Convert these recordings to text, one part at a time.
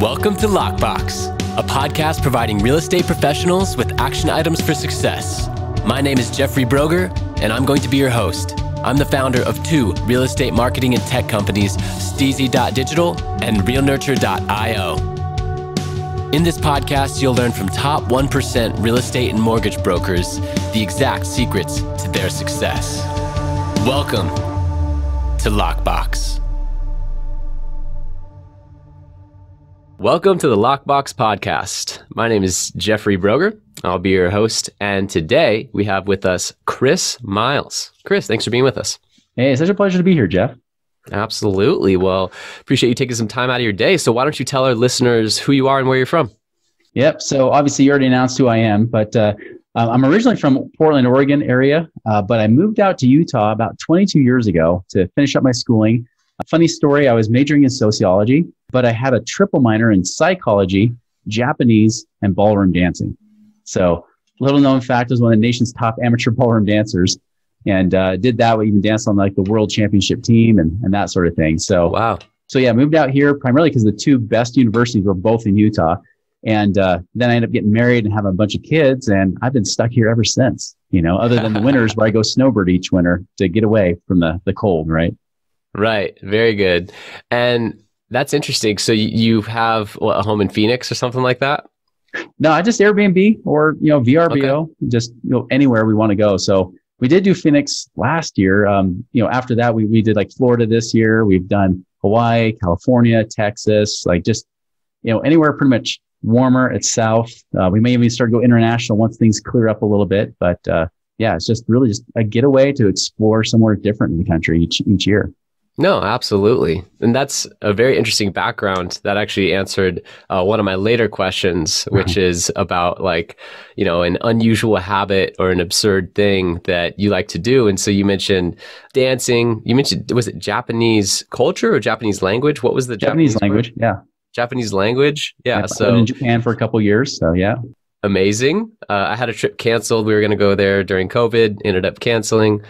Welcome to Lockbox, a podcast providing real estate professionals with action items for success. My name is Jeffrey Brogger, and I'm going to be your host. I'm the founder of two real estate marketing and tech companies, STEEZY.Digital and realnurture.io. In this podcast, you'll learn from top 1% real estate and mortgage brokers the exact secrets to their success. Welcome to Lockbox. Welcome to the Lockbox podcast. My name is Jeffrey Brogger. I'll be your host. And today we have with us Chris Miles. Chris, thanks for being with us. Hey, it's such a pleasure to be here, Jeff. Absolutely. Well, appreciate you taking some time out of your day. So why don't you tell our listeners who you are and where you're from? Yep. So obviously you already announced who I am, but I'm originally from Portland, Oregon area, but I moved out to Utah about 22 years ago to finish up my schooling. A funny story, I was majoring in sociology, but I had a triple minor in psychology, Japanese, and ballroom dancing. So little known fact, I was one of the nation's top amateur ballroom dancers, and did that. We even danced on like the world championship team and that sort of thing. So wow. So yeah, I moved out here primarily because the two best universities were both in Utah. And then I ended up getting married and having a bunch of kids, and I've been stuck here ever since, you know, other than the winters where I go snowbird each winter to get away from the cold, right? Right. Very good. And that's interesting. So you have a home in Phoenix or something like that? No, I just Airbnb or, VRBO, just, anywhere we want to go. So we did do Phoenix last year. After that, we did like Florida this year. We've done Hawaii, California, Texas, like just, anywhere pretty much warmer. It's south. We may even start to go international once things clear up a little bit. But it's just really just a getaway to explore somewhere different in the country each year. No, absolutely. And that's a very interesting background that actually answered one of my later questions, which is about an unusual habit or an absurd thing that you like to do. And so you mentioned dancing. You mentioned, was it Japanese culture or Japanese language? What was the Japanese language? Word? Yeah. Japanese language? Yeah. I lived in Japan for a couple of years. So yeah. Amazing. I had a trip canceled. We were going to go there during COVID, ended up canceling.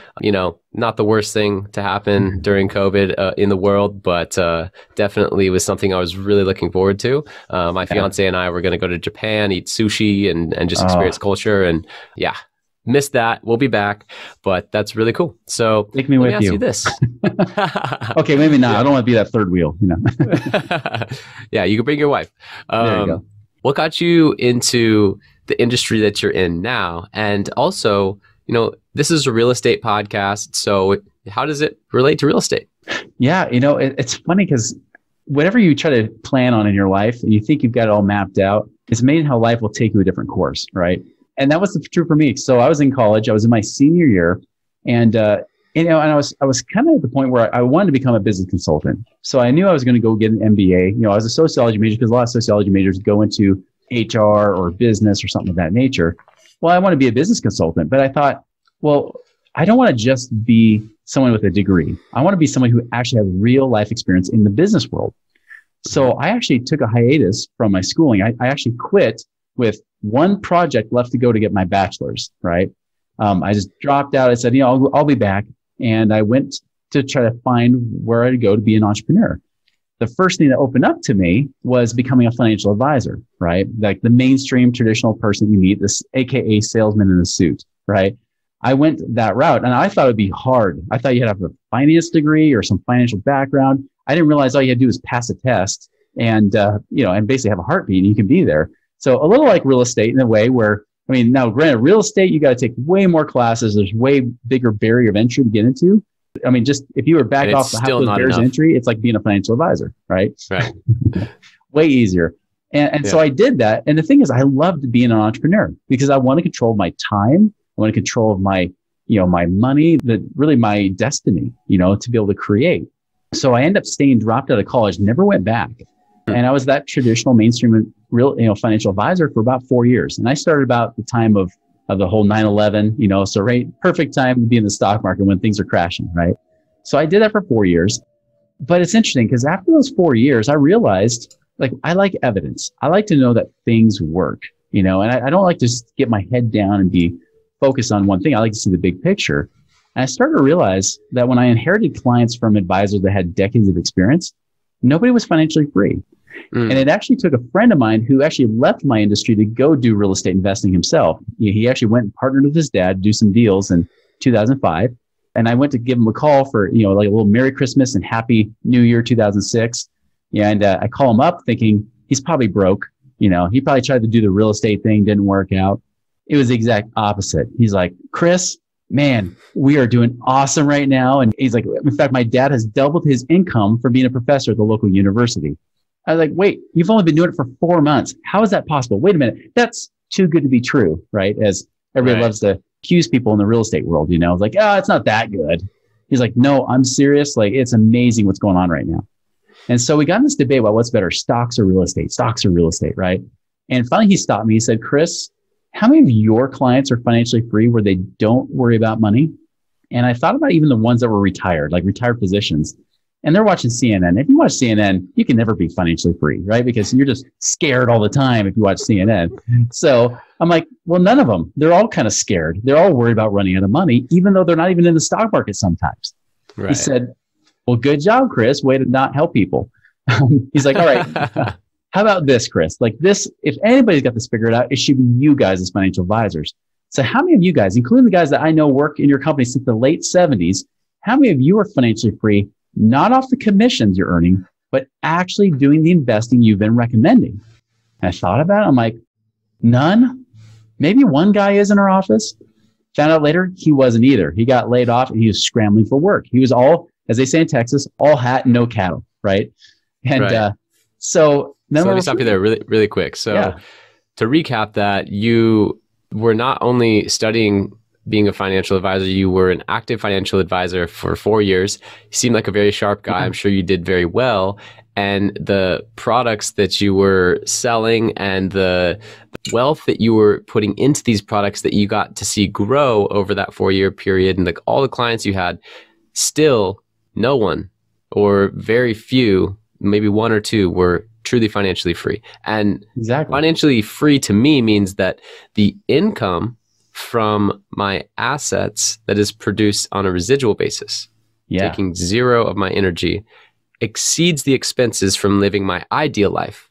Not the worst thing to happen during COVID in the world, but definitely was something I was really looking forward to. My fiance and I were going to go to Japan, eat sushi and just experience culture. And yeah, missed that. We'll be back, but that's really cool. So take me with let me ask you. you this. Okay, maybe not. Yeah. I don't want to be that third wheel. Yeah, you can bring your wife. There you go. What got you into the industry that you're in now? And also, this is a real estate podcast. So how does it relate to real estate? Yeah, it's funny because whatever you try to plan on in your life and you think you've got it all mapped out, it's amazing how life will take you a different course, right? And that was true for me. So I was in college. I was in my senior year. And and I was kind of at the point where I wanted to become a business consultant. So I knew I was going to go get an MBA. I was a sociology major because a lot of sociology majors go into HR or business or something of that nature. Well, I want to be a business consultant, but I thought, well, I don't want to just be someone with a degree. I want to be someone who actually has real life experience in the business world. So I actually took a hiatus from my schooling. I actually quit with one project left to go to get my bachelor's, right? I just dropped out. I said, I'll be back. And I went to try to find where I'd go to be an entrepreneur. The first thing that opened up to me was becoming a financial advisor, right? Like the mainstream traditional person you meet, this AKA salesman in a suit, right? I went that route and I thought it'd be hard. I thought you had to have a finance degree or some financial background. I didn't realize all you had to do is pass a test and, and basically have a heartbeat and you can be there. So a little like real estate in a way where, now granted, real estate, you got to take way more classes. There's way bigger barrier of entry to get into. Just if you were back off the half of those barriers of entry, it's like being a financial advisor, right? Right. Way easier. And so I did that. And the thing is, I loved being an entrepreneur because I want to control my time. I want to control my, my money, really my destiny, to be able to create. So I ended up dropped out of college, never went back. And I was that traditional mainstream real, financial advisor for about 4 years. And I started about the time of the whole 9/11, so right, perfect time to be in the stock market when things are crashing, right? So I did that for 4 years. But it's interesting because after those 4 years, I realized I like evidence. I like to know that things work, and I don't like to just get my head down and be focused on one thing. I like to see the big picture. And I started to realize that when I inherited clients from advisors that had decades of experience, nobody was financially free. And it actually took a friend of mine who actually left my industry to go do real estate investing himself. He actually went and partnered with his dad to do some deals in 2005. And I went to give him a call for, like a little Merry Christmas and Happy New Year 2006. Yeah, and I call him up thinking he's probably broke. He probably tried to do the real estate thing, didn't work out. It was the exact opposite. He's like, Chris, man, we are doing awesome right now. And he's like, in fact, my dad has doubled his income from being a professor at the local university. I was like, wait, you've only been doing it for 4 months. How is that possible? Wait a minute. That's too good to be true, right? As everybody loves to accuse people in the real estate world, It's like, oh, it's not that good. He's like, no, I'm serious. Like, it's amazing what's going on right now. And so we got in this debate about what's better, stocks or real estate, right? And finally he stopped me. He said, Chris, how many of your clients are financially free where they don't worry about money? And I thought about even the ones that were retired, like retired physicians, and they're watching CNN. If you watch CNN, you can never be financially free, right? Because you're just scared all the time if you watch CNN. So I'm like, well, none of them. They're all kind of scared. They're all worried about running out of money, even though they're not even in the stock market sometimes. Right. He said, well, good job, Chris. Way to not help people. He's like, all right, how about this, Chris? Like this, if anybody's got this figured out, it should be you guys as financial advisors. So how many of you guys, including the guys that I know work in your company since the late 70s, how many of you are financially free, not off the commissions you're earning, but actually doing the investing you've been recommending? And I thought about it. I'm like, none. Maybe one guy is in our office. Found out later he wasn't either. He got laid off and he was scrambling for work. He was all, as they say in Texas, all hat and no cattle, right? And so then let me stop you there really, really quick. So to recap that, you were not only studying being a financial advisor, you were an active financial advisor for 4 years. You seemed like a very sharp guy. I'm sure you did very well. And the products that you were selling and the wealth that you were putting into these products that you got to see grow over that 4-year period, and all the clients you had, still no one or very few, maybe one or two, were truly financially free. And financially free to me means that the income from my assets that is produced on a residual basis, taking zero of my energy, exceeds the expenses from living my ideal life,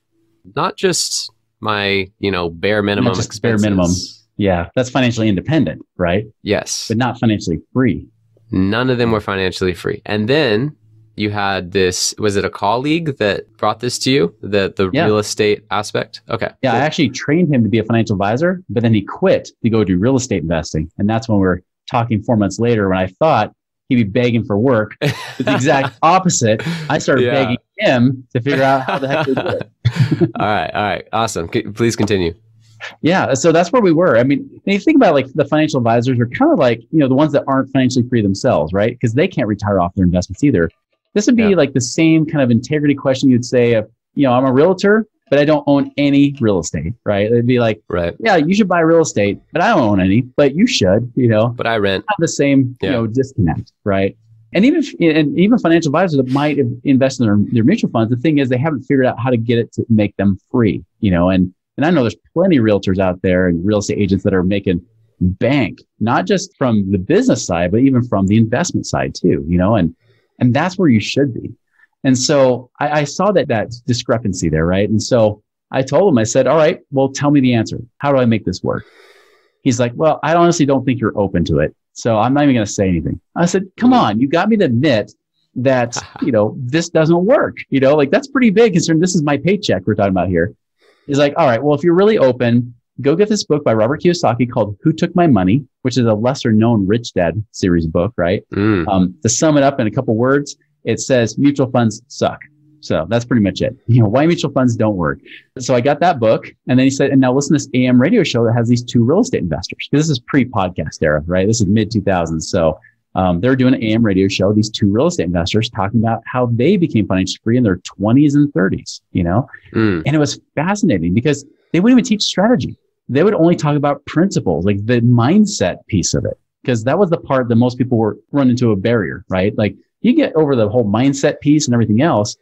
not just my, bare minimum expenses. Bare minimum. Yeah, that's financially independent, right? Yes. But not financially free. None of them were financially free. And then you had this, was it a colleague that brought this to you, the real estate aspect? Okay. Yeah, cool. I actually trained him to be a financial advisor, but then he quit to go do real estate investing. And that's when we were talking 4 months later, when I thought he'd be begging for work. It's the exact opposite. I started begging him to figure out how the heck to do it. All right. Awesome. Please continue. Yeah. So that's where we were. I mean, when you think about like the financial advisors are kind of like, the ones that aren't financially free themselves, right? Because they can't retire off their investments either. This would be like the same kind of integrity question you'd say if, I'm a realtor, but I don't own any real estate, right? It'd be like, yeah, you should buy real estate, but I don't own any, but you should, But I rent. Have the same, disconnect, right? And even financial advisors that might have invested in their mutual funds, the thing is they haven't figured out how to get it to make them free, and I know there's plenty of realtors out there and real estate agents that are making bank, not just from the business side, but even from the investment side too, and that's where you should be. And so I saw that discrepancy there, right? And so I told him, I said, all right, well, tell me the answer. How do I make this work? He's like, well, I honestly don't think you're open to it. So I'm not even going to say anything. I said, come on, you got me to admit that, this doesn't work. Like that's pretty big considering this is my paycheck we're talking about here. He's like, all right, well, if you're really open, go get this book by Robert Kiyosaki called Who Took My Money, which is a lesser known Rich Dad series book, right? To sum it up in a couple words, it says mutual funds suck. So that's pretty much it. Why mutual funds don't work. So I got that book. And then he said, and now listen to this AM radio show that has these two real estate investors. Because this is pre-podcast era, right? This is mid 2000s. So they're doing an AM radio show, these two real estate investors talking about how they became financially free in their 20s and 30s, And it was fascinating because they wouldn't even teach strategy. They would only talk about principles, like the mindset piece of it. Because that was the part that most people were run into a barrier, right? Like you get over the whole mindset piece and everything else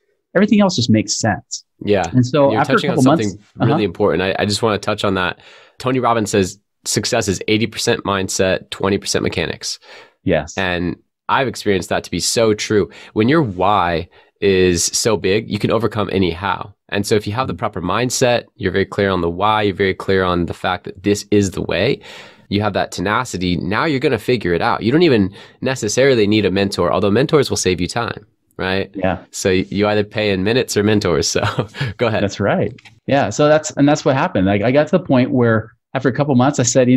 just makes sense. Yeah. And so you're after touching a couple on something months, really important. I just want to touch on that. Tony Robbins says success is 80% mindset, 20% mechanics. Yes. And I've experienced that to be so true. When your why is so big, you can overcome any how. And so if you have the proper mindset, you're very clear on the why, you're very clear on the fact that this is the way, you have that tenacity, now you're going to figure it out. You don't even necessarily need a mentor, although mentors will save you time, right? Yeah. So you either pay in minutes or mentors. So go ahead. That's right. Yeah. So that's what happened. Like, I got to the point where after a couple of months, I said,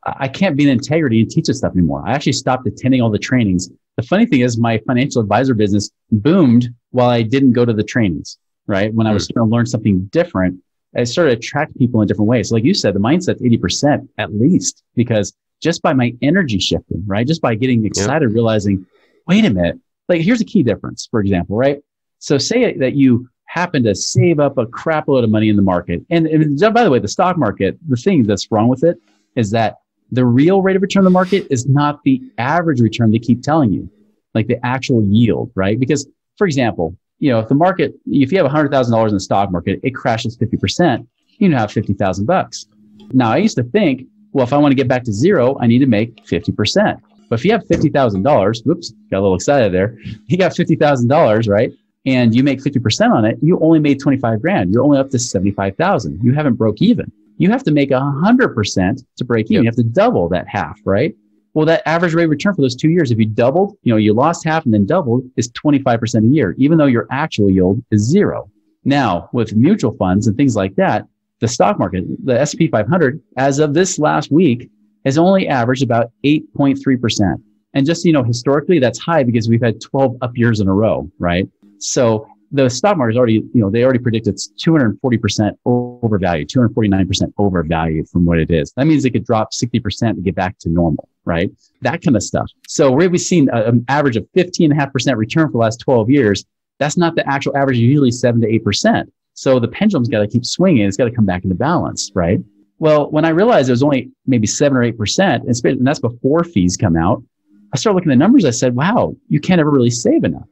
I can't be in integrity and teach this stuff anymore. I actually stopped attending all the trainings. The funny thing is my financial advisor business boomed while I didn't go to the trainings, right? When I was trying to learn something different, I started to attract people in different ways. So like you said, the mindset's 80% at least, because just by my energy shifting, right? Just by getting excited, realizing, wait a minute, like here's a key difference, for example, right? So say that you happen to save up a crap load of money in the market. And by the way, the stock market, the thing that's wrong with it is that the real rate of return of the market is not the average return they keep telling you, like the actual yield, right? Because, for example, if you have $100,000 in the stock market, it crashes 50%, you have $50,000. Now, I used to think, well, if I want to get back to zero, I need to make 50%. But if you have $50,000, whoops, got a little excited there. You got $50,000, right? And you make 50% on it, you only made 25 grand. You're only up to 75,000. You haven't broke even. You have to make 100% to break even. You have to double that half, right? Well, that average rate of return for those 2 years, if you doubled, you lost half and then doubled, is 25% a year, even though your actual yield is zero. Now, with mutual funds and things like that, the stock market, the S&P 500, as of this last week, has only averaged about 8.3%. And just, historically, that's high because we've had 12 up years in a row, right? So the stock market is already, they already predict it's 240% overvalued, 249% overvalued from what it is. That means it could drop 60% to get back to normal, right? That kind of stuff. So we've seen an average of 15.5% return for the last 12 years. That's not the actual average, usually 7 to 8%. So the pendulum's got to keep swinging. It's got to come back into balance, right? Well, when I realized it was only maybe 7 or 8%, and that's before fees come out, I started looking at the numbers. I said, wow, you can't ever really save enough.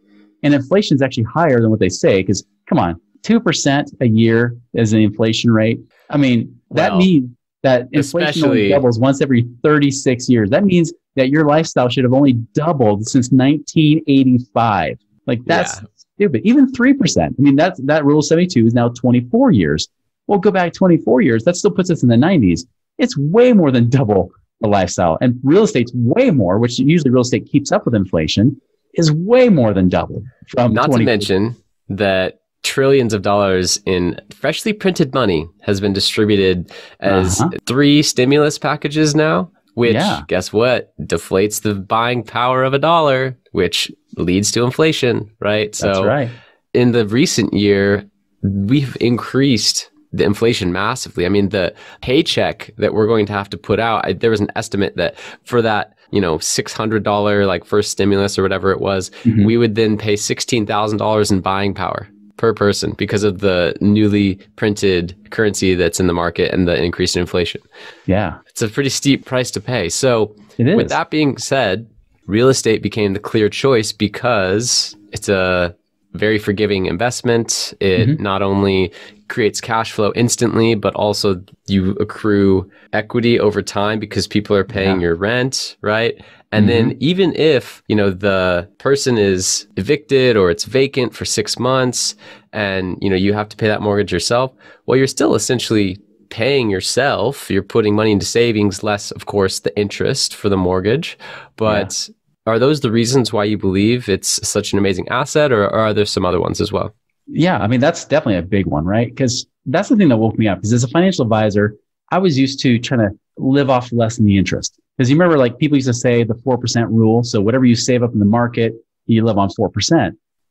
And inflation is actually higher than what they say, because come on, 2% a year is the inflation rate. I mean, that means that inflation only doubles once every 36 years. That means that your lifestyle should have only doubled since 1985. Like that's stupid. Even 3%. I mean, that rule 72 is now 24 years. We'll go back 24 years. That still puts us in the 90s. It's way more than double the lifestyle. And real estate's way more, which usually real estate keeps up with inflation, is way more than double. Not to mention that trillions of dollars in freshly printed money has been distributed as 3 stimulus packages now, which, guess what, deflates the buying power of a dollar, which leads to inflation, right? That's right. In the recent year, we've increased the inflation massively. I mean, the paycheck that we're going to have to put out, there was an estimate that for that, $600 like first stimulus or whatever it was, we would then pay $16,000 in buying power per person because of the newly printed currency that's in the market and the increase in inflation. Yeah. It's a pretty steep price to pay. So with that being said, real estate became the clear choice because it's a very forgiving investment. It not only creates cash flow instantly, but also you accrue equity over time because people are paying your rent, right? And then even if, the person is evicted or it's vacant for 6 months and, you have to pay that mortgage yourself, well, you're still essentially paying yourself. You're putting money into savings, less, of course, the interest for the mortgage. But are those the reasons why you believe it's such an amazing asset, or are there some other ones as well? Yeah, I mean, that's definitely a big one, right? Because that's the thing that woke me up. Because as a financial advisor, I was used to trying to live off less than the interest. Because you remember, like, people used to say the 4% rule. So whatever you save up in the market, you live on 4%.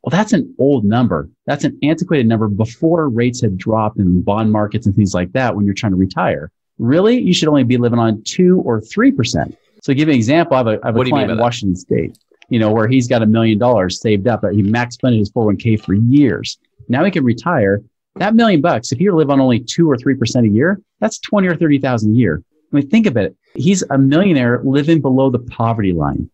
Well, that's an old number. That's an antiquated number before rates had dropped in bond markets and things like that when you're trying to retire. Really, you should only be living on 2 or 3%. So to give you an example, I have a client in Washington State, where he's got $1 million saved up. He max funded his 401k for years. Now he can retire. That $1 million, if you live on only 2 or 3% a year, that's 20 or 30,000 a year. I mean, think of it. He's a millionaire living below the poverty line,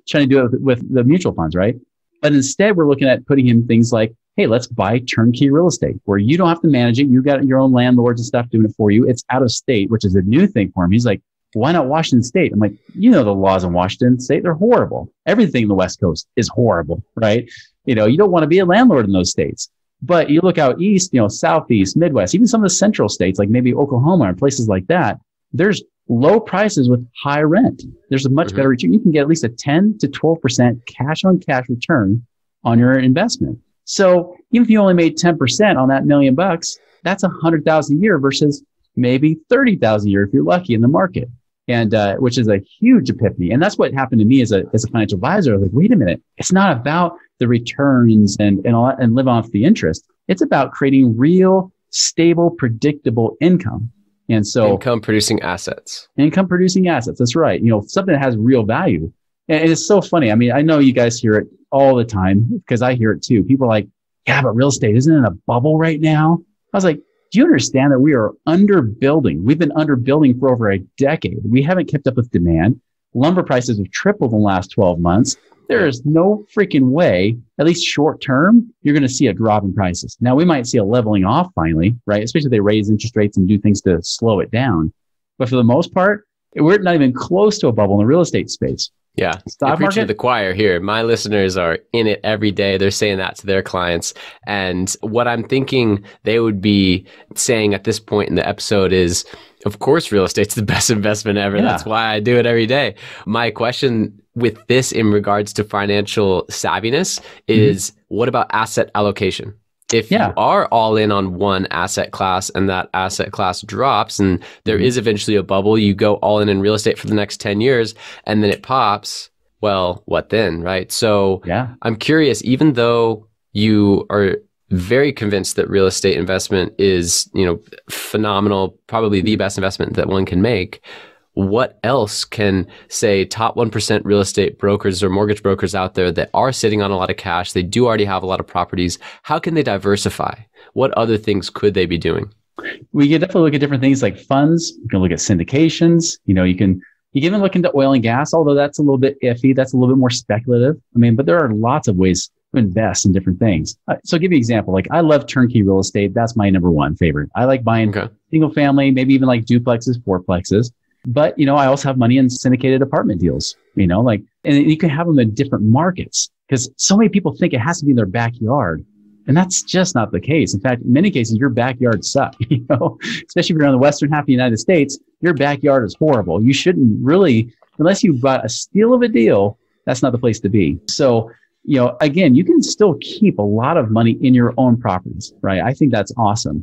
trying to do it with the mutual funds, right? But instead, we're looking at putting in things like, hey, let's buy turnkey real estate where you don't have to manage it. You got your own landlords and stuff doing it for you. It's out of state, which is a new thing for him. He's like, why not Washington State? I'm like, the laws in Washington State, they're horrible. Everything in the West Coast is horrible, right? You don't want to be a landlord in those states. But you look out east, southeast, Midwest, even some of the central states, like maybe Oklahoma and places like that, there's low prices with high rent. There's a much better return. You can get at least a 10 to 12% cash on cash return on your investment. So even if you only made 10% on that $1 million, that's $100,000 a year versus maybe $30,000 a year if you're lucky in the market. And which is a huge epiphany. And that's what happened to me as a financial advisor. I was like, wait a minute, it's not about the returns and all that and live off the interest. It's about creating real, stable, predictable income. And so income producing assets. That's right. Something that has real value. And it's so funny. I mean, I know you guys hear it all the time because I hear it too. People are like, yeah, but real estate isn't in a bubble right now. I was like, do you understand that we are underbuilding? We've been underbuilding for over a decade. We haven't kept up with demand. Lumber prices have tripled in the last 12 months. There is no freaking way, at least short term, you're going to see a drop in prices. Now, we might see a leveling off finally, right? Especially if they raise interest rates and do things to slow it down. But for the most part, we're not even close to a bubble in the real estate space. Yeah. You're preaching to the choir here. My listeners are in it every day. They're saying that to their clients. And what I'm thinking they would be saying at this point in the episode is, of course, real estate's the best investment ever. Yeah. That's why I do it every day. My question with this in regards to financial savviness is, what about asset allocation? If you are all in on one asset class and that asset class drops and there is eventually a bubble, you go all in real estate for the next 10 years and then it pops, well, what then, right? So I'm curious, even though you are very convinced that real estate investment is, phenomenal, probably the best investment that one can make, what else can, say, top 1% real estate brokers or mortgage brokers out there that are sitting on a lot of cash, they do already have a lot of properties, how can they diversify? What other things could they be doing? We can definitely look at different things like funds. You can look at syndications. You can even look into oil and gas, although that's a little bit iffy. That's a little bit more speculative. I mean, but there are lots of ways to invest in different things. So I'll give you an example. Like I love turnkey real estate. That's my number one favorite. I like buying single family, maybe even like duplexes, fourplexes. But, I also have money in syndicated apartment deals, and you can have them in different markets because so many people think it has to be in their backyard. And that's just not the case. In fact, in many cases, your backyard sucks, especially if you're on the western half of the United States, your backyard is horrible. You shouldn't really, unless you bought a steal of a deal, that's not the place to be. So, again, you can still keep a lot of money in your own properties, right? I think that's awesome.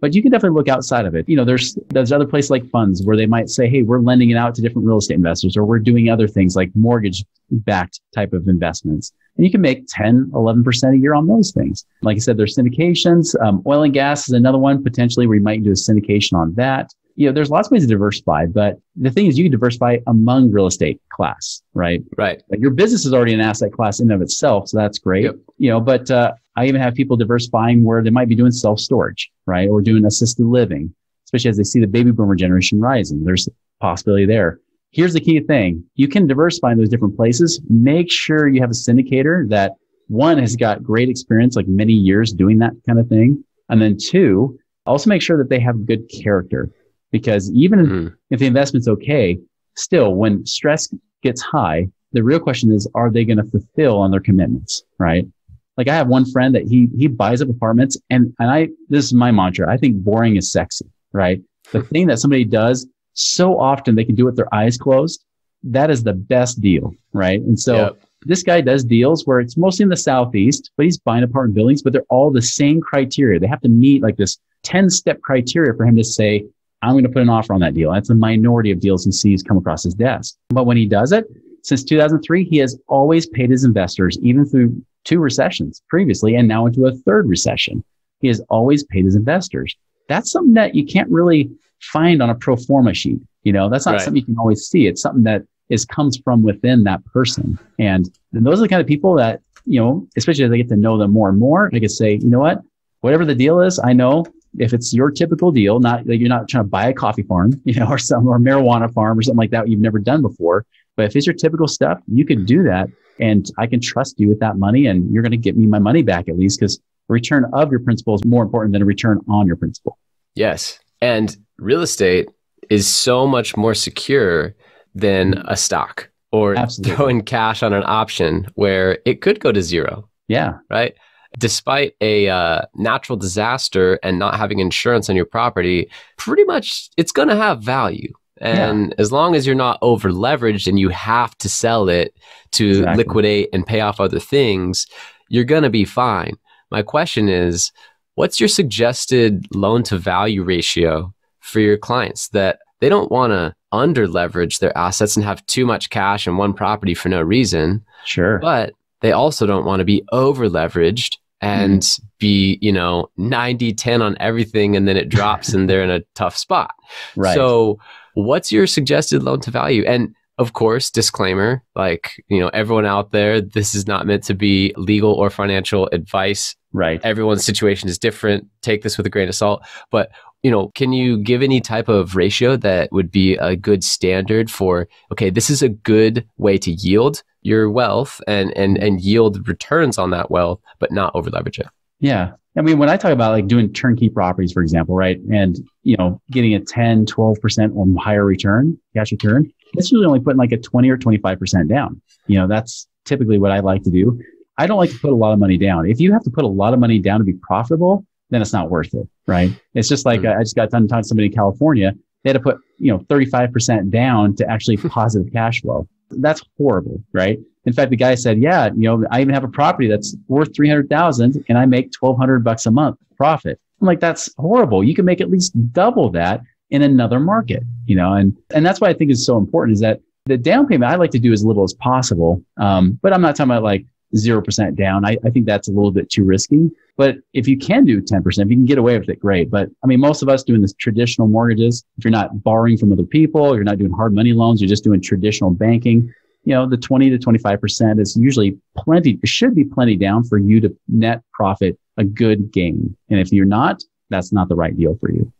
But you can definitely look outside of it. There's other places like funds where they might say, hey, we're lending it out to different real estate investors, or we're doing other things like mortgage-backed type of investments. And you can make 10, 11% a year on those things. Like I said, there's syndications. Oil and gas is another one, potentially, where you might do a syndication on that. There's lots of ways to diversify, but the thing is you can diversify among real estate class, right? Right. Like your business is already an asset class in and of itself, so that's great. Yep. But I even have people diversifying where they might be doing self-storage, right? Or doing assisted living, especially as they see the baby boomer generation rising. There's a possibility there. Here's the key thing. You can diversify in those different places. Make sure you have a syndicator that, one, has got great experience, like many years doing that kind of thing. And then two, also make sure that they have good character. Because even if the investment's okay, still, when stress gets high, the real question is, are they going to fulfill on their commitments, right? Like I have one friend that he buys up apartments and this is my mantra. I think boring is sexy, right? The thing that somebody does so often they can do it with their eyes closed. That is the best deal, right? And so this guy does deals where it's mostly in the Southeast, but he's buying apartment buildings, but they're all the same criteria. They have to meet like this 10-step criteria for him to say, I'm going to put an offer on that deal. That's a minority of deals he sees come across his desk. But when he does it, since 2003, he has always paid his investors, even through 2 recessions previously, and now into a 3rd recession. He has always paid his investors. That's something that you can't really find on a pro forma sheet. That's not something you can always see. It's something that comes from within that person. And those are the kind of people that, especially as I get to know them more and more, I could say, you know what, whatever the deal is, I know if it's your typical deal, not like you're not trying to buy a coffee farm, or marijuana farm or something like that you've never done before. But if it's your typical stuff, you can do that. And I can trust you with that money and you're going to get me my money back at least, because a return of your principal is more important than a return on your principal. Yes. And real estate is so much more secure than a stock or throwing cash on an option where it could go to zero. Yeah. Right. despite a natural disaster and not having insurance on your property, pretty much it's going to have value. And as long as you're not over leveraged and you have to sell it to liquidate and pay off other things, you're going to be fine. My question is, what's your suggested loan to value ratio for your clients that they don't want to under leverage their assets and have too much cash in one property for no reason? Sure. But they also don't want to be over leveraged and be, 90-10 on everything, and then it drops and they're in a tough spot. Right. So what's your suggested loan to value? And of course, disclaimer, everyone out there, this is not meant to be legal or financial advice. Right. Everyone's situation is different. Take this with a grain of salt. But, can you give any type of ratio that would be a good standard for, okay, this is a good way to yield your wealth and yield returns on that wealth, but not over leverage it? Yeah. I mean, when I talk about doing turnkey properties, for example, right, and, getting a 10, 12% or higher return, cash return, it's usually only putting a 20 or 25% down. That's typically what I like to do. I don't like to put a lot of money down. If you have to put a lot of money down to be profitable, then it's not worth it, right? It's just like I just got done talking to somebody in California. They had to put 35% down to actually positive cash flow. That's horrible, right? In fact, the guy said, "Yeah, I even have a property that's worth $300,000, and I make $1,200 a month profit." I'm like, "That's horrible. You can make at least double that in another market, And that's why I think is so important is that the down payment I like to do as little as possible. But I'm not talking about 0% down. I think that's a little bit too risky. But if you can do 10%, if you can get away with it, great. But I mean, most of us doing this traditional mortgages, if you're not borrowing from other people, you're not doing hard money loans, you're just doing traditional banking, the 20 to 25% is usually plenty. It should be plenty down for you to net profit a good gain. And if you're not, that's not the right deal for you.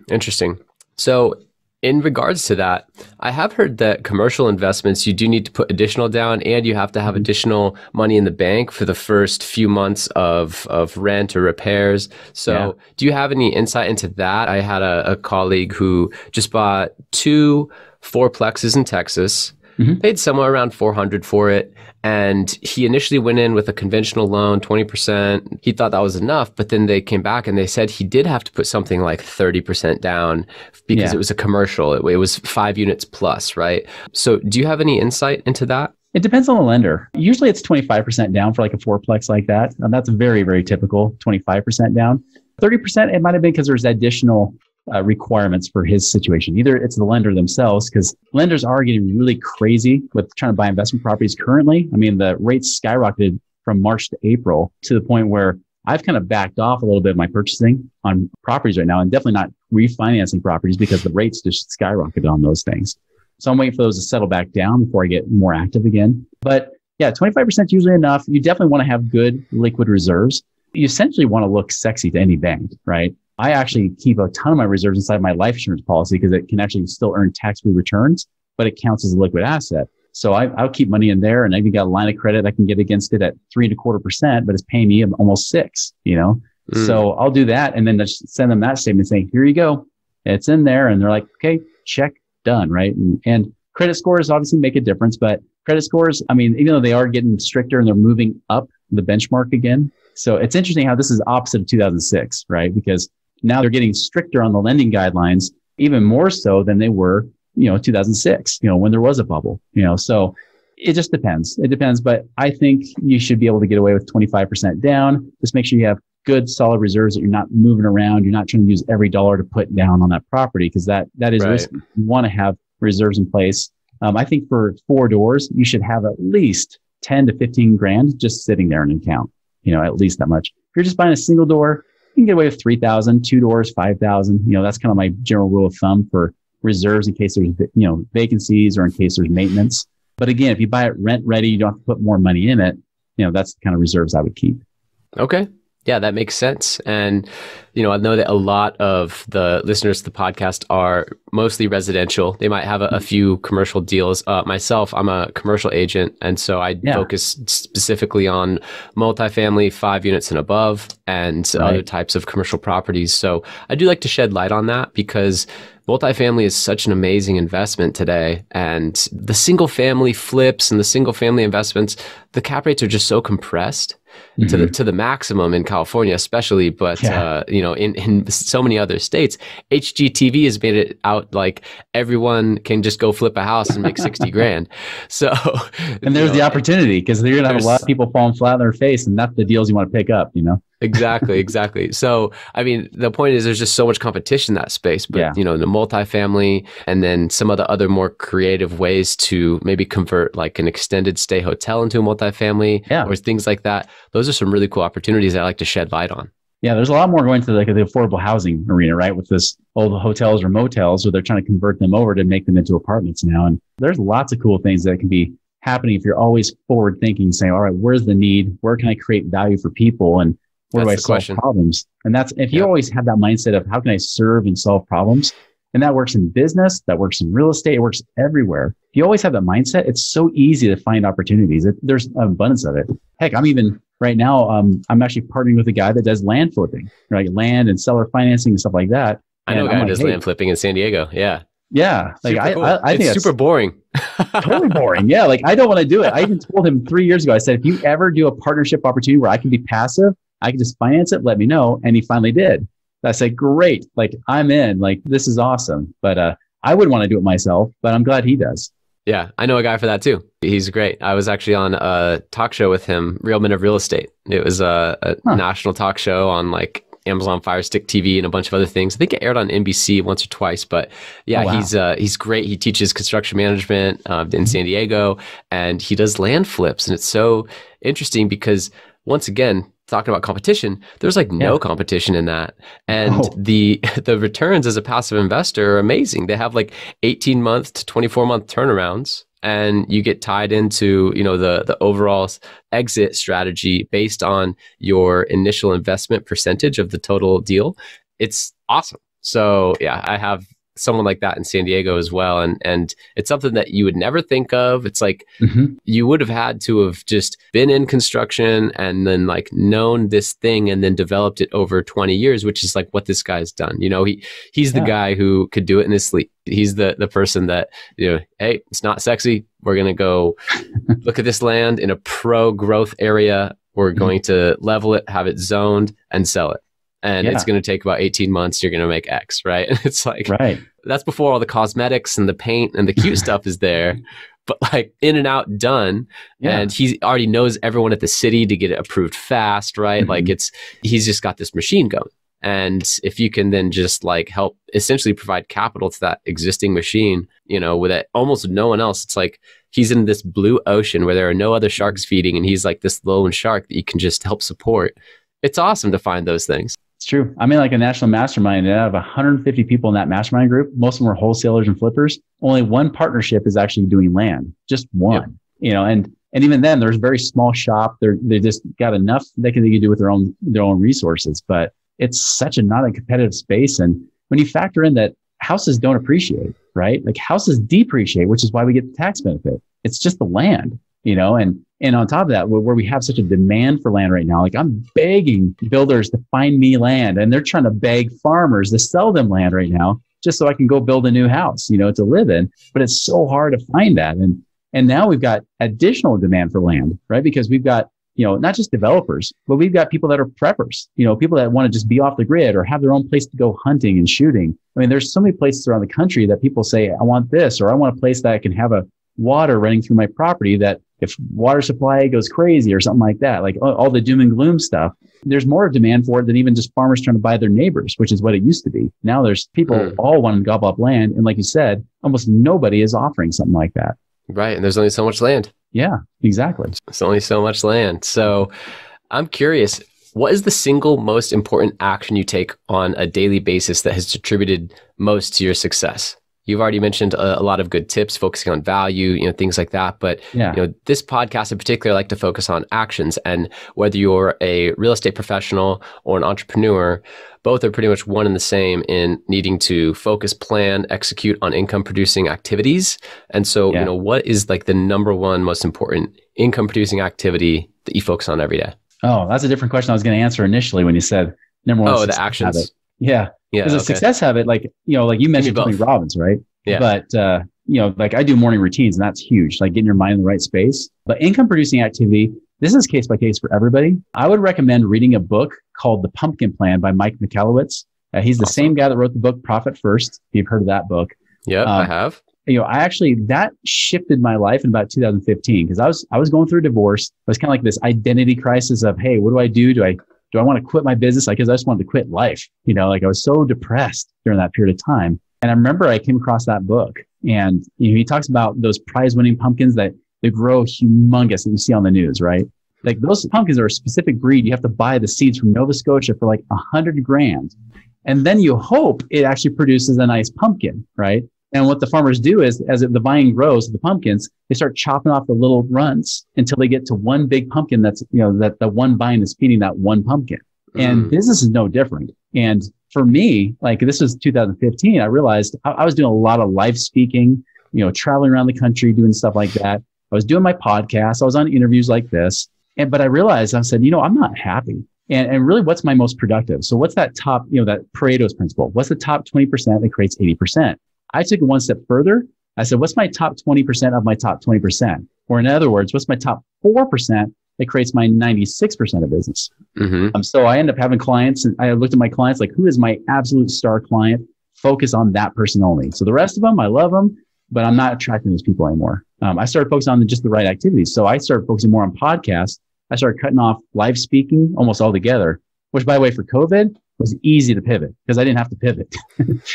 Interesting. So in regards to that, I have heard that commercial investments, you do need to put additional down and you have to have additional money in the bank for the first few months of rent or repairs. So do you have any insight into that? I had a colleague who just bought 2 fourplexes in Texas, paid somewhere around $400 for it. And he initially went in with a conventional loan, 20%. He thought that was enough, but then they came back and they said he did have to put something like 30% down because it was a commercial. It was 5 units plus, right? So do you have any insight into that? It depends on the lender. Usually it's 25% down for a fourplex like that. And that's very, very typical, 25% down. 30%, it might have been because there's additional requirements for his situation. Either it's the lender themselves, because lenders are getting really crazy with trying to buy investment properties currently. I mean, the rates skyrocketed from March to April to the point where I've kind of backed off a little bit of my purchasing on properties right now, and definitely not refinancing properties because the rates just skyrocketed on those things. So I'm waiting for those to settle back down before I get more active again. But yeah, 25% is usually enough. You definitely want to have good liquid reserves. You essentially want to look sexy to any bank, right? I actually keep a ton of my reserves inside my life insurance policy because it can actually still earn tax-free returns, but it counts as a liquid asset. So I'll keep money in there, and I've even got a line of credit I can get against it at 3.25%, but it's paying me almost 6%, So I'll do that and then just send them that statement saying, here you go. It's in there. And they're like, okay, check, done, right? And credit scores obviously make a difference, but credit scores, I mean, even though they are getting stricter and they're moving up the benchmark again. So it's interesting how this is opposite of 2006, right? Because now they're getting stricter on the lending guidelines, even more so than they were, 2006, when there was a bubble, so it just depends. It depends. But I think you should be able to get away with 25% down. Just make sure you have good, solid reserves that you're not moving around. You're not trying to use every dollar to put down on that property because that is risky. You want to have reserves in place. I think for 4 doors, you should have at least 10 to 15 grand just sitting there in an account, at least that much. If you're just buying a single door, you can get away with 3,000, 2 doors, 5,000. That's kind of my general rule of thumb for reserves in case there's, vacancies or in case there's maintenance. But again, if you buy it rent ready, you don't have to put more money in it. That's the kind of reserves I would keep. Okay. Yeah, that makes sense. And, I know that a lot of the listeners to the podcast are mostly residential. They might have a few commercial deals. Myself, I'm a commercial agent. And so I focus specifically on multifamily, 5 units and above, and other types of commercial properties. So I do like to shed light on that because multifamily is such an amazing investment today. And the single family flips and the single family investments, the cap rates are just so compressed. to the maximum in California, especially, but you know, in so many other states, HGTV has made it out like everyone can just go flip a house and make 60 grand. So, and there's the opportunity, because you're gonna have a lot of people falling flat on their face, and that's the deals you want to pick up, you know? Exactly. So, I mean, the point is there's just so much competition in that space, but you know, the multifamily and then some of the other more creative ways to maybe convert like an extended stay hotel into a multifamily or things like that. Those are some really cool opportunities that I like to shed light on. Yeah, there's a lot more going to like the affordable housing arena, right? With this old hotels or motels where they're trying to convert them over to make them into apartments now. And there's lots of cool things that can be happening if you're always forward thinking, saying, all right, where's the need? Where can I create value for people? And where do I solve problems? And that's, if you always have that mindset of how can I serve and solve problems, and that works in business, that works in real estate, it works everywhere. If you always have that mindset, it's so easy to find opportunities. There's an abundance of it. Heck, I'm even right now, I'm actually partnering with a guy that does land flipping, right? Land and seller financing and stuff like that. I know a guy who does land flipping in San Diego. Yeah. Yeah. Like I think it's super boring. Totally boring. Yeah. Like I don't want to do it. I even told him 3 years ago, I said, if you ever do a partnership opportunity where I can be passive, I can just finance it, let me know. And he finally did. I said, great. Like I'm in, like, this is awesome. But I wouldn't want to do it myself, but I'm glad he does. Yeah. I know a guy for that too. He's great. I was actually on a talk show with him, Real Men of Real Estate. It was a national talk show on like Amazon Fire Stick TV and a bunch of other things. I think it aired on NBC once or twice, but he's great. He teaches construction management in San Diego, and he does land flips. And it's so interesting because, once again, talking about competition, there's like no competition in that. And the returns as a passive investor are amazing. They have like 18-month to 24-month turnarounds, and you get tied into, you know, the overall exit strategy based on your initial investment percentage of the total deal. It's awesome. So yeah, I have someone like that in San Diego as well. And it's something that you would never think of. It's like you would have had to have just been in construction and then like known this thing and then developed it over 20 years, which is like what this guy's done. You know, he's the guy who could do it in his sleep. He's the person that, you know, hey, it's not sexy. We're going to go look at this land in a pro growth area. We're going to level it, have it zoned, and sell it. And it's going to take about 18 months. You're going to make X, right? And it's like, that's before all the cosmetics and the paint and the cute stuff is there. But like in and out, done. And he already knows everyone at the city to get it approved fast, right? Like he's just got this machine going. And if you can then just like help essentially provide capital to that existing machine, you know, with it, almost no one else, it's like he's in this blue ocean where there are no other sharks feeding, and he's like this lone shark that you can just help support. It's awesome to find those things. It's true. I'm in like a national mastermind, and out of 150 people in that mastermind group, most of them are wholesalers and flippers. Only one partnership is actually doing land, just one. You know, and even then, there's a very small shop. They just got enough they can do with their own resources. But it's such a not a competitive space. And when you factor in that houses don't appreciate, right? Like houses depreciate, which is why we get the tax benefit. It's just the land, you know, and on top of that, where we have such a demand for land right now, like I'm begging builders to find me land, and they're trying to beg farmers to sell them land right now, just so I can go build a new house, you know, to live in. But it's so hard to find that. And now we've got additional demand for land, right? Because we've got, you know, not just developers, but we've got people that are preppers, you know, people that want to just be off the grid or have their own place to go hunting and shooting. I mean, there's so many places around the country that people say, I want this, or I want a place that I can have a water running through my property, that if water supply goes crazy or something like that, like all the doom and gloom stuff, there's more demand for it than even just farmers trying to buy their neighbors, which is what it used to be. Now there's people all want to gobble up land. And like you said, almost nobody is offering something like that. Right. And there's only so much land. Yeah, exactly. There's only so much land. So I'm curious, what is the single most important action you take on a daily basis that has contributed most to your success? You've already mentioned a lot of good tips, focusing on value, you know, things like that. But you know, this podcast in particular, I like to focus on actions. And whether you're a real estate professional or an entrepreneur, both are pretty much one and the same in needing to focus, plan, execute on income producing activities. And so, you know, what is like the number one most important income producing activity that you focus on every day? Oh, that's a different question I was going to answer initially when you said number one. Oh, the actions. Habit. Yeah. Because a success habit, like, you know, like you mentioned Tony Robbins, right? Yeah. But, you know, like I do morning routines, and that's huge, like getting your mind in the right space. But income producing activity, this is case by case for everybody. I would recommend reading a book called The Pumpkin Plan by Mike Michalowicz. He's the same guy that wrote the book Profit First. If you've heard of that book. Yep, I have. That shifted my life in about 2015 because I was going through a divorce. It was kind of like this identity crisis of, hey, what do I do? Do I want to quit my business? Because I just wanted to quit life. I was so depressed during that period of time. And I remember I came across that book, and he talks about those prize-winning pumpkins that they grow humongous that you see on the news, right? Like those pumpkins are a specific breed. You have to buy the seeds from Nova Scotia for like $100,000. And then you hope it actually produces a nice pumpkin, right? And what the farmers do is, as the vine grows, the pumpkins, they start chopping off the little runts until they get to one big pumpkin that's, that the one vine is feeding that one pumpkin. And business is no different. And for me, like this was 2015, I realized I was doing a lot of live speaking, traveling around the country, doing stuff like that. I was doing my podcast. I was on interviews like this. But I realized, I said, I'm not happy. And really, what's my most productive? So what's that top, that Pareto's principle? What's the top 20% that creates 80%? I took it one step further. I said, what's my top 20% of my top 20%? Or in other words, what's my top 4% that creates my 96% of business? So I end up having clients, and I looked at my clients like, who is my absolute star client? Focus on that person only. So the rest of them, I love them, but I'm not attracting those people anymore. I started focusing on just the right activities. So I started focusing more on podcasts. I started cutting off live speaking almost altogether, which, by the way, for COVID was easy to pivot because I didn't have to pivot.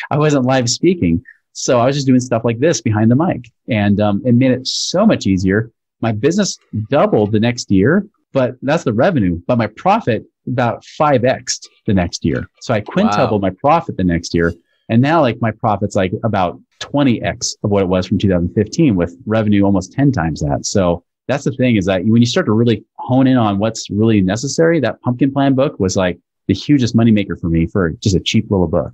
I wasn't live speaking. So I was just doing stuff like this behind the mic, and it made it so much easier. My business doubled the next year, but that's the revenue, but my profit about 5x'd the next year. So I quintupled my profit the next year. And now like my profit's like about 20x of what it was from 2015 with revenue almost 10 times that. So that's the thing, is that when you start to really hone in on what's really necessary, that Pumpkin Plan book was like the hugest moneymaker for me for just a cheap little book.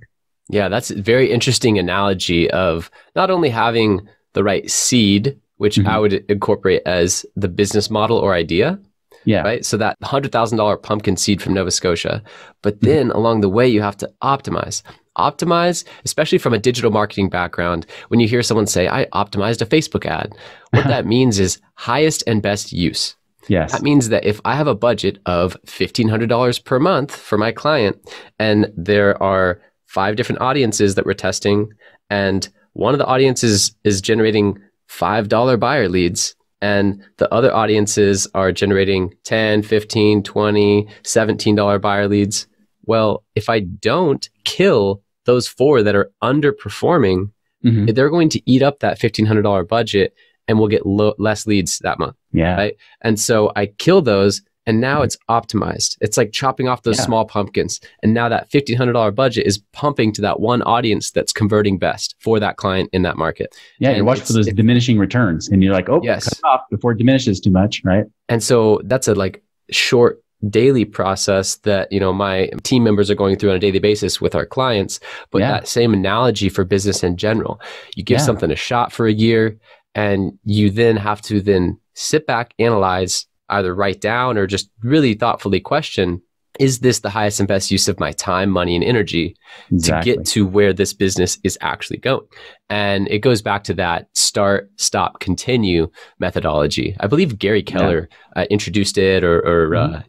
Yeah, that's a very interesting analogy of not only having the right seed, which I would incorporate as the business model or idea. Yeah. Right. So that $100,000 pumpkin seed from Nova Scotia, but then along the way, you have to optimize, especially from a digital marketing background. When you hear someone say, I optimized a Facebook ad, what that means is highest and best use. Yes. That means that if I have a budget of $1,500 per month for my client, and there are 5 different audiences that we're testing, and one of the audiences is generating $5 buyer leads, and the other audiences are generating $10, $15, $20, $17 buyer leads. Well, if I don't kill those 4 that are underperforming, they're going to eat up that $1,500 budget, and we'll get less leads that month. Yeah. Right. And so I kill those, and now it's optimized. It's like chopping off those small pumpkins. And now that $1,500 budget is pumping to that one audience that's converting best for that client in that market. Yeah. You're watching for those diminishing returns, and you're like, oh, cut it off before it diminishes too much. Right. And so that's a like short daily process that, my team members are going through on a daily basis with our clients. But that same analogy for business in general, you give something a shot for a year, and you then have to then sit back, analyze, either write down or just really thoughtfully question, is this the highest and best use of my time, money, and energy to get to where this business is actually going? And it goes back to that start, stop, continue methodology. I believe Gary Keller introduced it or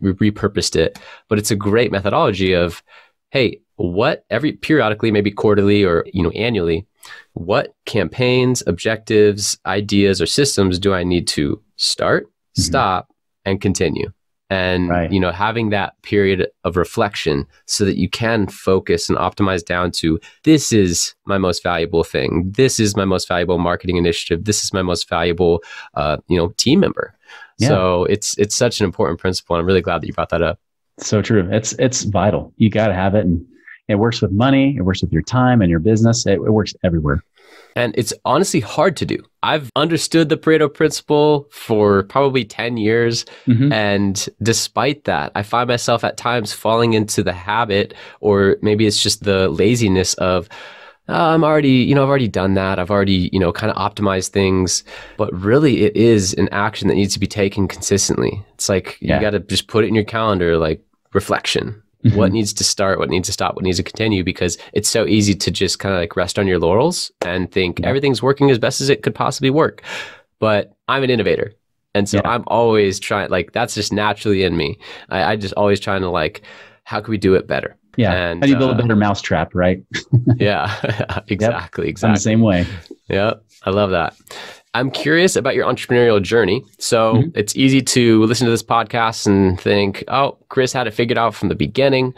repurposed it, but it's a great methodology of, hey, periodically, maybe quarterly or annually, what campaigns, objectives, ideas, or systems do I need to start, stop, and continue? And, having that period of reflection so that you can focus and optimize down to, this is my most valuable thing. This is my most valuable marketing initiative. This is my most valuable, team member. Yeah. So it's such an important principle. And I'm really glad that you brought that up. So true. It's vital. You got to have it. And it works with money. It works with your time and your business. It works everywhere. And it's honestly hard to do. I've understood the Pareto principle for probably 10 years. And despite that, I find myself at times falling into the habit, or maybe it's just the laziness of, I've already done that. I've already, kind of optimized things. But really, it is an action that needs to be taken consistently. It's like, you got to just put it in your calendar, like reflection. What needs to start, what needs to stop, what needs to continue, because it's so easy to just kind of like rest on your laurels and think everything's working as best as it could possibly work. But I'm an innovator. And so I'm always trying, like, that's just naturally in me. I just always trying to like, how can we do it better? Yeah. And how do you build a better mousetrap, right? Yeah, exactly. Yep. I'm the same way. Yep. I love that. I'm curious about your entrepreneurial journey. So it's easy to listen to this podcast and think, oh, Chris had it figured out from the beginning,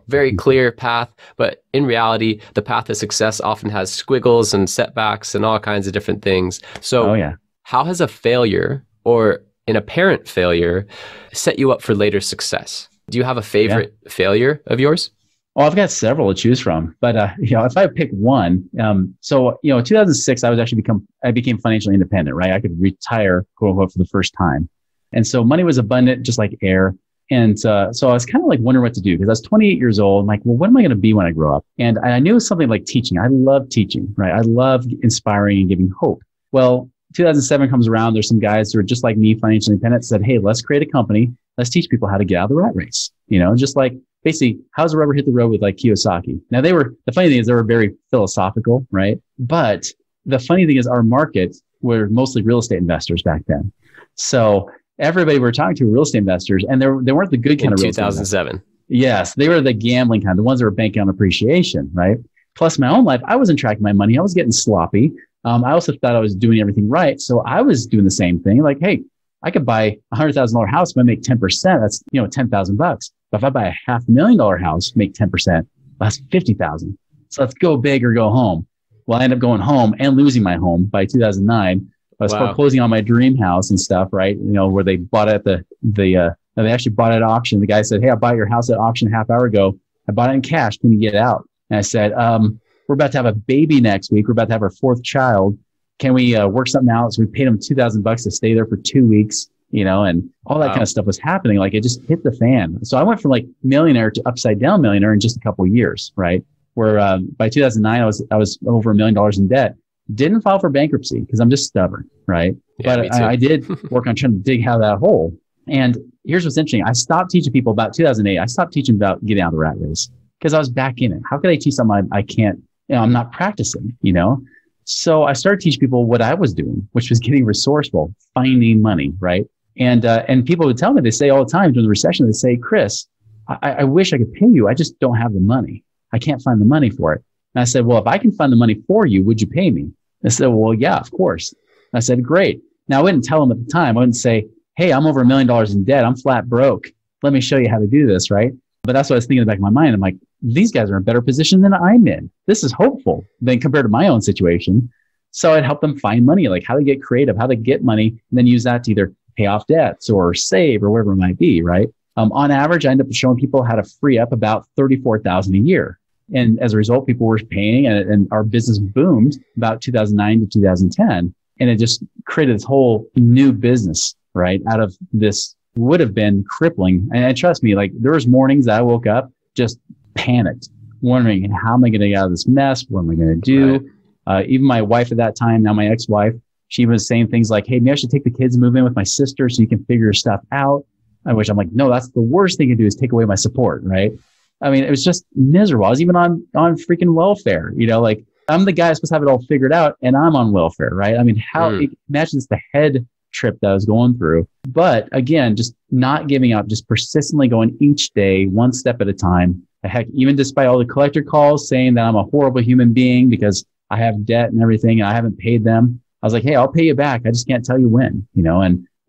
very clear path. But in reality, the path to success often has squiggles and setbacks and all kinds of different things. So how has a failure or an apparent failure set you up for later success? Do you have a favorite failure of yours? Oh, I've got several to choose from, but if I pick one, in 2006, I became financially independent, right? I could retire, quote unquote, for the first time. And so money was abundant, just like air. And so I was kind of like wondering what to do because I was 28 years old. I'm like, well, what am I going to be when I grow up? And I knew something like teaching. I love teaching, right? I love inspiring and giving hope. Well, 2007 comes around. There's some guys who are just like me, financially independent, said, hey, let's create a company. Let's teach people how to get out of the rat race. Just like basically, how's the rubber hit the road with like Kiyosaki? Now the funny thing is they were very philosophical, right? But the funny thing is our market were mostly real estate investors back then. So everybody we were talking to were real estate investors and they weren't the good kind of real estate investors. 2007. Yes. They were the gambling kind, the ones that were banking on appreciation, right? Plus my own life, I wasn't tracking my money. I was getting sloppy. I also thought I was doing everything right. So I was doing the same thing. Like, hey, I could buy $100,000 house if I make 10%. That's, $10,000. But if I buy a $500,000 house, make 10%, that's $50,000. So let's go big or go home. Well, I ended up going home and losing my home by 2009. I was foreclosing on my dream house and stuff, right? Where they bought it at they actually bought it at auction. The guy said, hey, I bought your house at auction a half hour ago. I bought it in cash. Can you get out? And I said, we're about to have a baby next week. We're about to have our fourth child. Can we work something out? So we paid him $2,000 to stay there for 2 weeks, and all that kind of stuff was happening. Like it just hit the fan. So I went from like millionaire to upside down millionaire in just a couple of years, right? Where by 2009, I was over $1 million in debt. Didn't file for bankruptcy because I'm just stubborn, right? Yeah, but I did work on trying to dig out of that hole. And here's what's interesting. I stopped teaching people about 2008. I stopped teaching about getting out of the rat race because I was back in it. How could I teach something I can't, I'm not practicing, So I started teaching people what I was doing, which was getting resourceful, finding money, right? And people would tell me, they say all the time during the recession, they say, Chris, I wish I could pay you. I just don't have the money. I can't find the money for it. And I said, well, if I can find the money for you, would you pay me? They said, well, yeah, of course. I said, great. Now I wouldn't tell them at the time. I wouldn't say, hey, I'm over $1 million in debt. I'm flat broke. Let me show you how to do this, right? But that's what I was thinking in the back of my mind. I'm like, these guys are in a better position than I'm in. This is hopeful than compared to my own situation. So I'd help them find money, like how to get creative, how to get money, and then use that to either pay off debts or save or whatever it might be, right? On average, I end up showing people how to free up about $34,000 a year. And as a result, people were paying and our business boomed about 2009 to 2010. And it just created this whole new business, right? Out of this would have been crippling. And trust me, like there was mornings that I woke up just panicked, wondering how am I going to get out of this mess? What am I going to do? Right. Even my wife at that time, now my ex-wife, she was saying things like, hey, maybe I should take the kids and move in with my sister so you can figure your stuff out. I wish I'm like, no, that's the worst thing to do is take away my support, right? I mean, it was just miserable. I was even on freaking welfare, like I'm the guy who's supposed to have it all figured out and I'm on welfare, right? I mean, imagine it's the head trip that I was going through. But again, just not giving up, just persistently going each day, one step at a time. Heck, even despite all the collector calls saying that I'm a horrible human being because I have debt and everything and I haven't paid them. I was like, hey, I'll pay you back. I just can't tell you when,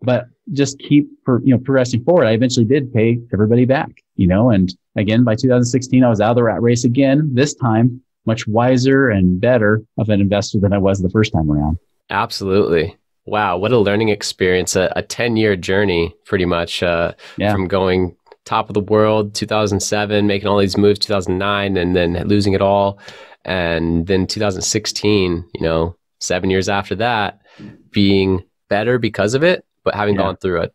but just keep progressing forward. I eventually did pay everybody back, and again, by 2016, I was out of the rat race again, this time much wiser and better of an investor than I was the first time around. Absolutely. Wow. What a learning experience, a 10-year journey, pretty much, from going top of the world, 2007, making all these moves, 2009, and then losing it all. And then 2016, 7 years after that, being better because of it, but having gone through a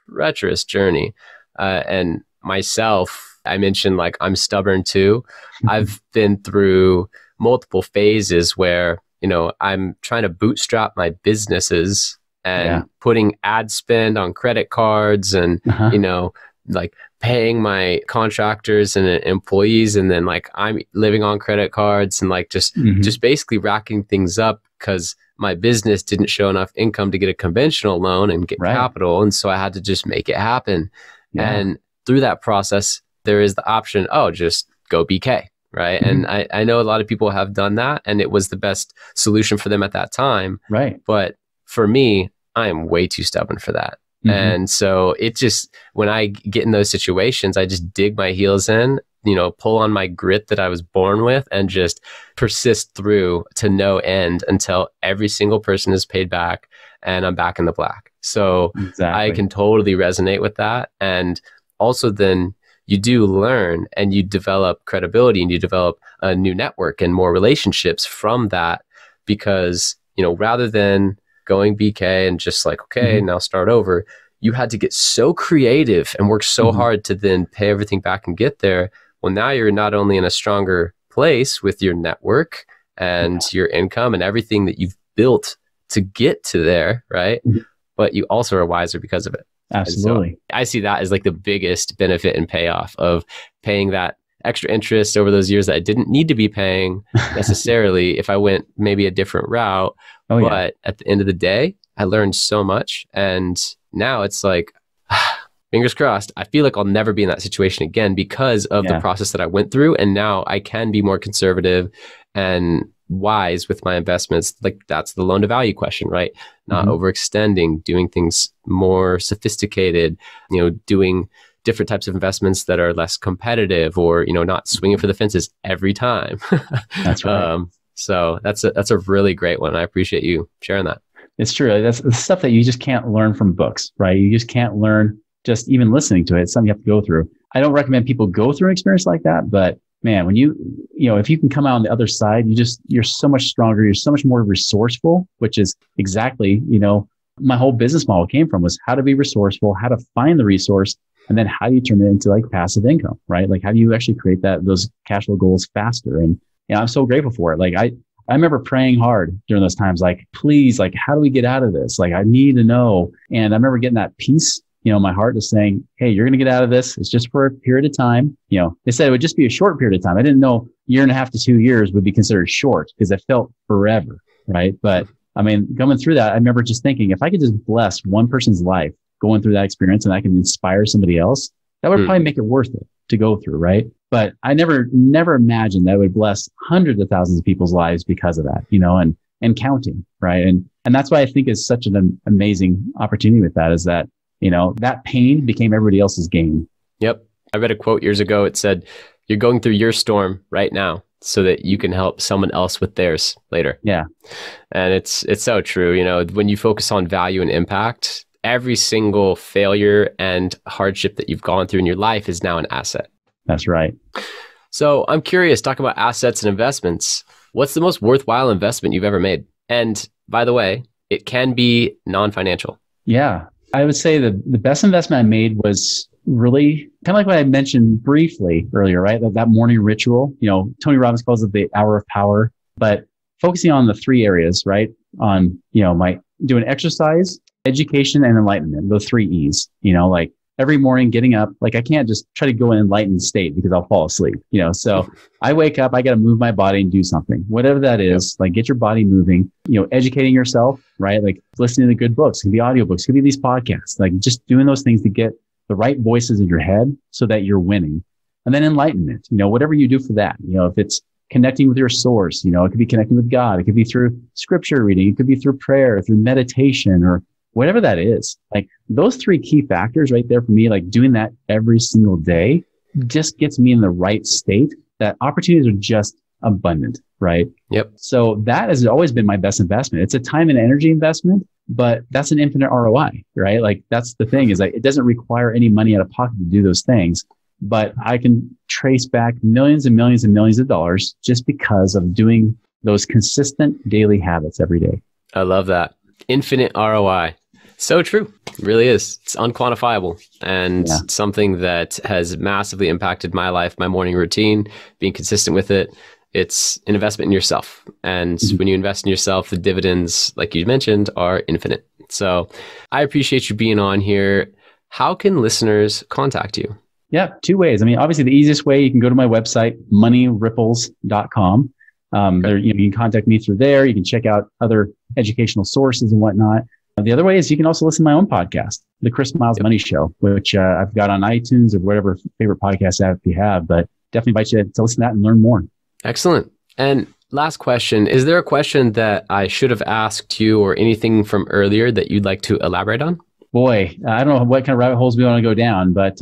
treacherous journey. And myself, I mentioned like I'm stubborn too. I've been through multiple phases where, I'm trying to bootstrap my businesses and putting ad spend on credit cards and, like paying my contractors and employees, and then like I'm living on credit cards and like just basically racking things up because my business didn't show enough income to get a conventional loan and get capital. And so I had to just make it happen. Yeah. And through that process, there is the option, just go BK. Right. And I know a lot of people have done that, and it was the best solution for them at that time. Right. But for me, I am way too stubborn for that. And so it just, when I get in those situations, I just dig my heels in, pull on my grit that I was born with, and just persist through to no end until every single person is paid back and I'm back in the black. So I can totally resonate with that. And also then you do learn and you develop credibility and you develop a new network and more relationships from that, because, rather than going BK and just like, okay, now start over, you had to get so creative and work so hard to then pay everything back and get there. Well, now you're not only in a stronger place with your network and your income and everything that you've built to get to there, right? But you also are wiser because of it. Absolutely. So I see that as like the biggest benefit and payoff of paying that extra interest over those years that I didn't need to be paying necessarily if I went maybe a different route. But at the end of the day, I learned so much. And now it's like, fingers crossed, I feel like I'll never be in that situation again because of the process that I went through. And now I can be more conservative and wise with my investments. Like that's the loan to value question, right? Not overextending, doing things more sophisticated, doing different types of investments that are less competitive, or, not swinging for the fences every time. That's right. So that's a really great one. I appreciate you sharing that. It's true. That's the stuff that you just can't learn from books, right? You just can't learn just even listening to it. It's something you have to go through. I don't recommend people go through an experience like that, but man, when if you can come out on the other side, you're so much stronger. You're so much more resourceful, which is exactly, my whole business model came from was how to be resourceful, how to find the resource, and then how do you turn it into like passive income, right? Like how do you actually create those cash flow goals faster? And I'm so grateful for it. Like I remember praying hard during those times, like, please, like, how do we get out of this? Like, I need to know. And I remember getting that peace, my heart is saying, hey, you're going to get out of this. It's just for a period of time. They said it would just be a short period of time. I didn't know 1.5 to 2 years would be considered short because it felt forever. Right. But I mean, going through that, I remember just thinking, if I could just bless one person's life going through that experience and I can inspire somebody else, that would probably make it worth it to go through. Right. But I never imagined that I would bless hundreds of thousands of people's lives because of that, and counting. Right. And that's why I think is such an amazing opportunity with that, is that, that pain became everybody else's gain. Yep. I read a quote years ago. It said, you're going through your storm right now so that you can help someone else with theirs later. Yeah. And it's so true. When you focus on value and impact, every single failure and hardship that you've gone through in your life is now an asset. That's right. So I'm curious, talk about assets and investments. What's the most worthwhile investment you've ever made? And by the way, it can be non-financial. Yeah. I would say the best investment I made was really kind of like what I mentioned briefly earlier, right? That morning ritual, Tony Robbins calls it the hour of power, but focusing on the 3 areas, right? On, my doing exercise, education, and enlightenment, the 3 E's, like every morning getting up, like I can't just try to go in an enlightened state because I'll fall asleep, so I wake up, I got to move my body and do something, whatever that is, like get your body moving, educating yourself, right? Like listening to good books, it can be audiobooks, it can be these podcasts, like just doing those things to get the right voices in your head so that you're winning. And then enlightenment, whatever you do for that, if it's connecting with your source, it could be connecting with God. It could be through scripture reading. It could be through prayer, through meditation, or whatever that is. Like those 3 key factors right there for me, like doing that every single day just gets me in the right state that opportunities are just abundant, right? Yep. So that has always been my best investment. It's a time and energy investment, but that's an infinite ROI, right? Like that's the thing, is like it doesn't require any money out of pocket to do those things, but I can trace back millions and millions and millions of dollars just because of doing those consistent daily habits every day. I love that. Infinite ROI. So true. It really is. It's unquantifiable and something that has massively impacted my life, my morning routine, being consistent with it. It's an investment in yourself. And when you invest in yourself, the dividends, like you mentioned, are infinite. So I appreciate you being on here. How can listeners contact you? Yeah, two ways. I mean, obviously the easiest way, you can go to my website, moneyripples.com. There, you can contact me through there. You can check out other educational sources and whatnot. The other way is you can also listen to my own podcast, The Chris Miles Money Show, which I've got on iTunes or whatever favorite podcast app you have, but definitely invite you to listen to that and learn more. Excellent. And last question, is there a question that I should have asked you or anything from earlier that you'd like to elaborate on? Boy, I don't know what kind of rabbit holes we want to go down, but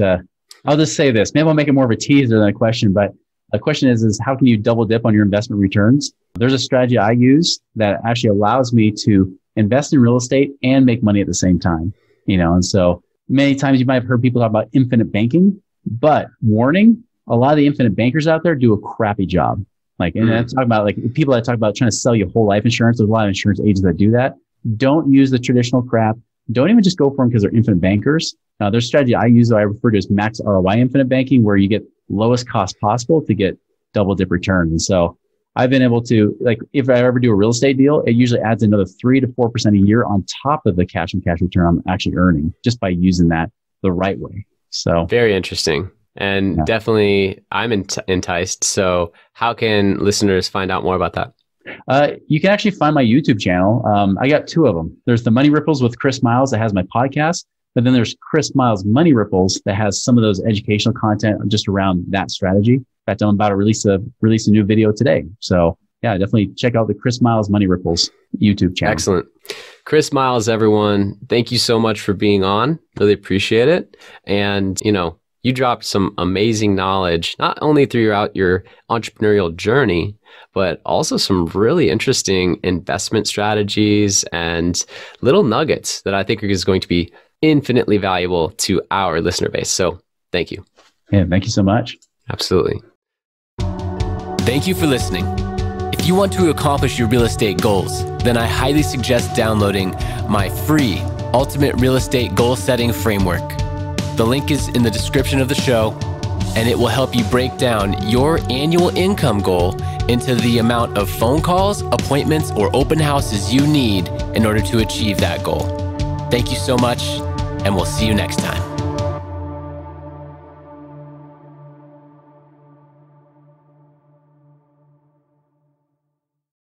I'll just say this. Maybe I'll make it more of a teaser than a question, but the question is how can you double dip on your investment returns? There's a strategy I use that actually allows me to invest in real estate and make money at the same time. And so many times you might have heard people talk about infinite banking, but warning, a lot of the infinite bankers out there do a crappy job. And I'm talking about people that talk about trying to sell you whole life insurance. There's a lot of insurance agents that do that. Don't use the traditional crap. Don't even just go for them because they're infinite bankers. There's a strategy I use that I refer to as max ROI infinite banking, where you get lowest cost possible to get double dip returns. And so I've been able to, if I ever do a real estate deal, it usually adds another 3 to 4% a year on top of the cash and cash return I'm actually earning just by using that the right way. So very interesting. And definitely I'm enticed. So how can listeners find out more about that? You can actually find my YouTube channel. I got 2 of them. There's the Money Ripples with Chris Miles that has my podcast, but then there's Chris Miles Money Ripples that has some of those educational content just around that strategy. In fact, I'm about to release a new video today. So yeah, definitely check out the Chris Miles Money Ripples YouTube channel. Excellent. Chris Miles, everyone, thank you so much for being on. Really appreciate it. And, you dropped some amazing knowledge, not only throughout your entrepreneurial journey, but also some really interesting investment strategies and little nuggets that I think is going to be infinitely valuable to our listener base. So thank you. Yeah, thank you so much. Absolutely. Thank you for listening. If you want to accomplish your real estate goals, then I highly suggest downloading my free Ultimate Real Estate Goal Setting Framework. The link is in the description of the show, and it will help you break down your annual income goal into the amount of phone calls, appointments, or open houses you need in order to achieve that goal. Thank you so much, and we'll see you next time.